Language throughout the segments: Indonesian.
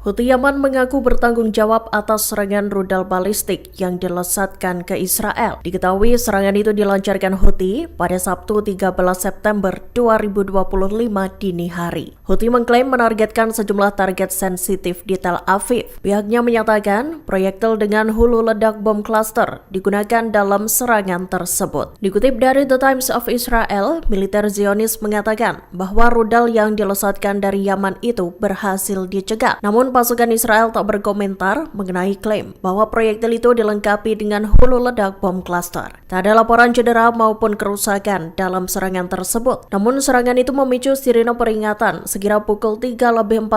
Houthi Yaman mengaku bertanggung jawab atas serangan rudal balistik yang dilesatkan ke Israel. Diketahui serangan itu dilancarkan Houthi pada Sabtu 13 September 2025 dini hari. Houthi mengklaim menargetkan sejumlah target sensitif di Tel Aviv. Pihaknya menyatakan proyektil dengan hulu ledak bom cluster digunakan dalam serangan tersebut. Dikutip dari The Times of Israel, militer Zionis mengatakan bahwa rudal yang dilesatkan dari Yaman itu berhasil dicegat. Namun pasukan Israel tak berkomentar mengenai klaim bahwa proyektil itu dilengkapi dengan hulu ledak bom cluster. Tak ada laporan cedera maupun kerusakan dalam serangan tersebut. Namun serangan itu memicu sirine peringatan sekira pukul 3:45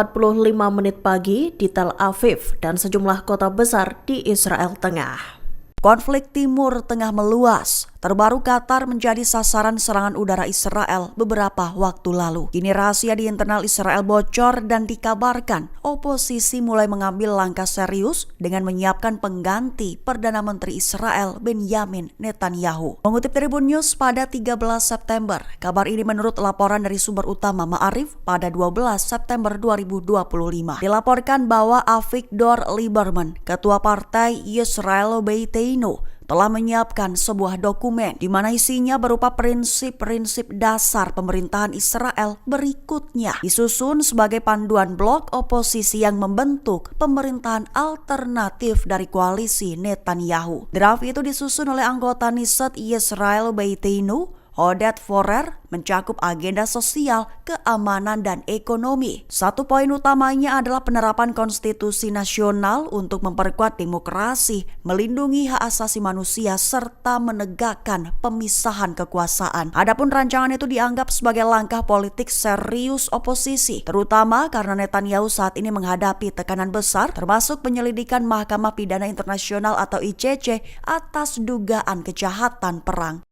pagi di Tel Aviv dan sejumlah kota besar di Israel Tengah. Konflik Timur Tengah meluas. Terbaru Qatar menjadi sasaran serangan udara Israel beberapa waktu lalu. Kini rahasia di internal Israel bocor dan dikabarkan oposisi mulai mengambil langkah serius dengan menyiapkan pengganti Perdana Menteri Israel Benjamin Netanyahu. Mengutip Tribun News pada 13 September, kabar ini menurut laporan dari sumber utama Ma'arif pada 12 September 2025. Dilaporkan bahwa Avigdor Lieberman, ketua partai Yisrael Beiteinu, telah menyiapkan sebuah dokumen di mana isinya berupa prinsip-prinsip dasar pemerintahan Israel berikutnya, disusun sebagai panduan blok oposisi yang membentuk pemerintahan alternatif dari koalisi Netanyahu. Draft itu disusun oleh anggota Knesset Yisrael Beiteinu, Oded Forer, mencakup agenda sosial, keamanan, dan ekonomi. Satu poin utamanya adalah penerapan konstitusi nasional untuk memperkuat demokrasi, melindungi hak asasi manusia, serta menegakkan pemisahan kekuasaan. Adapun rancangan itu dianggap sebagai langkah politik serius oposisi, terutama karena Netanyahu saat ini menghadapi tekanan besar, termasuk penyelidikan Mahkamah Pidana Internasional atau ICC atas dugaan kejahatan perang.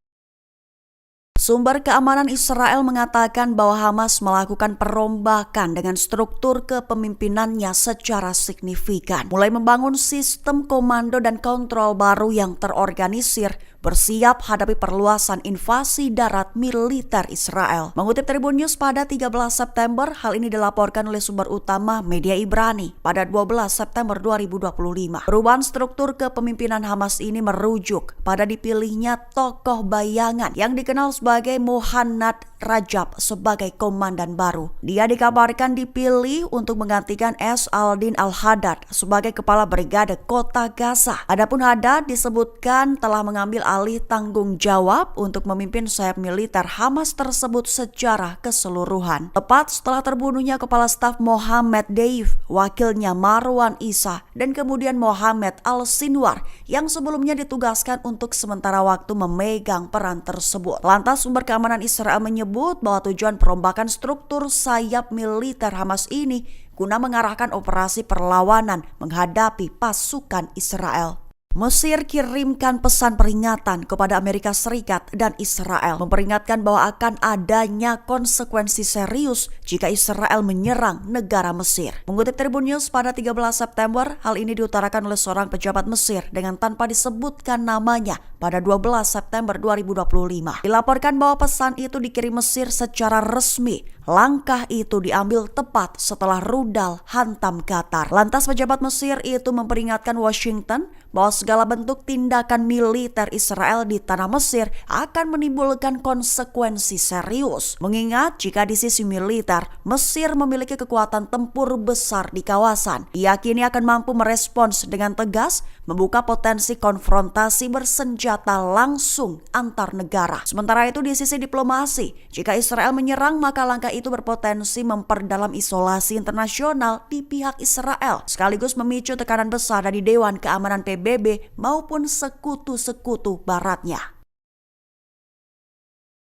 Sumber keamanan Israel mengatakan bahwa Hamas melakukan perombakan dengan struktur kepemimpinannya secara signifikan, mulai membangun sistem komando dan kontrol baru yang terorganisir, bersiap hadapi perluasan invasi darat militer Israel. Mengutip Tribun News pada 13 September, hal ini dilaporkan oleh sumber utama media Ibrani pada 12 September 2025. Perubahan struktur kepemimpinan Hamas ini merujuk pada dipilihnya tokoh bayangan yang dikenal sebagai Muhannad Rajab sebagai komandan baru. Dia dikabarkan dipilih untuk menggantikan Aldin Al-Haddad sebagai kepala brigade kota Gaza. Adapun Haddad disebutkan telah mengambil alih tanggung jawab untuk memimpin sayap militer Hamas tersebut secara keseluruhan. Tepat setelah terbunuhnya kepala staf Mohammed Deif, wakilnya Marwan Isa, dan kemudian Mohammed Al-Sinwar yang sebelumnya ditugaskan untuk sementara waktu memegang peran tersebut. Lantas sumber keamanan Israel menyebut bahwa tujuan perombakan struktur sayap militer Hamas ini guna mengarahkan operasi perlawanan menghadapi pasukan Israel. Mesir kirimkan pesan peringatan kepada Amerika Serikat dan Israel, memperingatkan bahwa akan adanya konsekuensi serius jika Israel menyerang negara Mesir. Mengutip Tribun News pada 13 September, hal ini diutarakan oleh seorang pejabat Mesir dengan tanpa disebutkan namanya pada 12 September 2025. Dilaporkan bahwa pesan itu dikirim Mesir secara resmi. Langkah itu diambil tepat setelah rudal hantam Qatar. Lantas pejabat Mesir itu memperingatkan Washington bahwa segala bentuk tindakan militer Israel di tanah Mesir akan menimbulkan konsekuensi serius. Mengingat jika di sisi militer, Mesir memiliki kekuatan tempur besar di kawasan, diyakini akan mampu merespons dengan tegas, membuka potensi konfrontasi bersenjata langsung antar negara. Sementara itu di sisi diplomasi, jika Israel menyerang maka langkah itu berpotensi memperdalam isolasi internasional di pihak Israel, sekaligus memicu tekanan besar dari Dewan Keamanan PBB maupun sekutu-sekutu baratnya.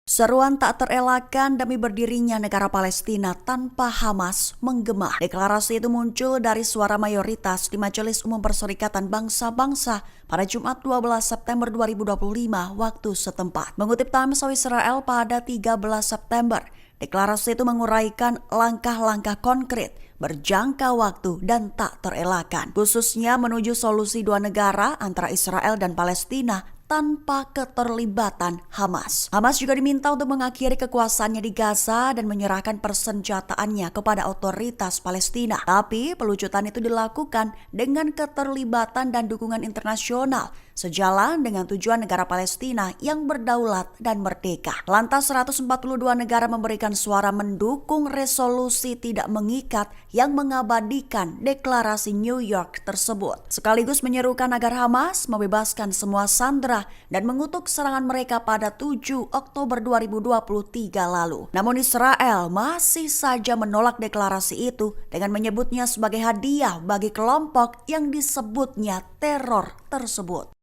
Seruan tak terelakkan demi berdirinya negara Palestina tanpa Hamas menggema. Deklarasi itu muncul dari suara mayoritas di Majelis Umum Perserikatan Bangsa-Bangsa pada Jumat 12 September 2025 waktu setempat. Mengutip Times of Israel pada 13 September, deklarasi itu menguraikan langkah-langkah konkret, berjangka waktu dan tak terelakkan, khususnya menuju solusi dua negara antara Israel dan Palestina tanpa keterlibatan Hamas. Hamas juga diminta untuk mengakhiri kekuasaannya di Gaza dan menyerahkan persenjataannya kepada otoritas Palestina. Tapi pelucutan itu dilakukan dengan keterlibatan dan dukungan internasional, sejalan dengan tujuan negara Palestina yang berdaulat dan merdeka. Lantas 142 negara memberikan suara mendukung resolusi tidak mengikat yang mengabadikan deklarasi New York tersebut. Sekaligus menyerukan agar Hamas membebaskan semua sandera dan mengutuk serangan mereka pada 7 Oktober 2023 lalu. Namun Israel masih saja menolak deklarasi itu dengan menyebutnya sebagai hadiah bagi kelompok yang disebutnya teror tersebut.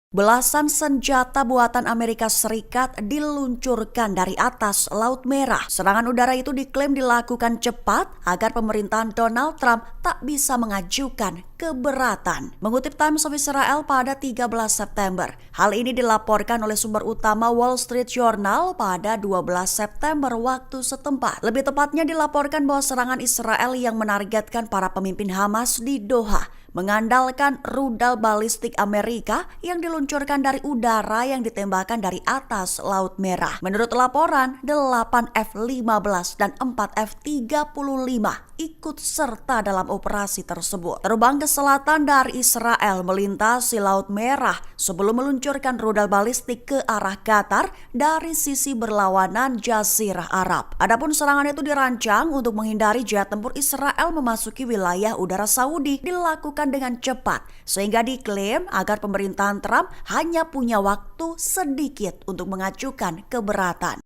Belasan senjata buatan Amerika Serikat diluncurkan dari atas Laut Merah. Serangan udara itu diklaim dilakukan cepat agar pemerintahan Donald Trump tak bisa mengajukan keberatan. Mengutip Times of Israel pada 13 September, hal ini dilaporkan oleh sumber utama Wall Street Journal pada 12 September waktu setempat. Lebih tepatnya dilaporkan bahwa serangan Israel yang menargetkan para pemimpin Hamas di Doha mengandalkan rudal balistik Amerika yang diluncurkan dari udara yang ditembakkan dari atas Laut Merah. Menurut laporan, 8 F-15 dan 4 F-35 ikut serta dalam operasi tersebut. Terbang ke selatan dari Israel melintasi Laut Merah sebelum meluncurkan rudal balistik ke arah Qatar dari sisi berlawanan Jazirah Arab. Adapun serangan itu dirancang untuk menghindari jet tempur Israel memasuki wilayah udara Saudi dilakukan dengan cepat, sehingga diklaim agar pemerintahan Trump hanya punya waktu sedikit untuk mengajukan keberatan.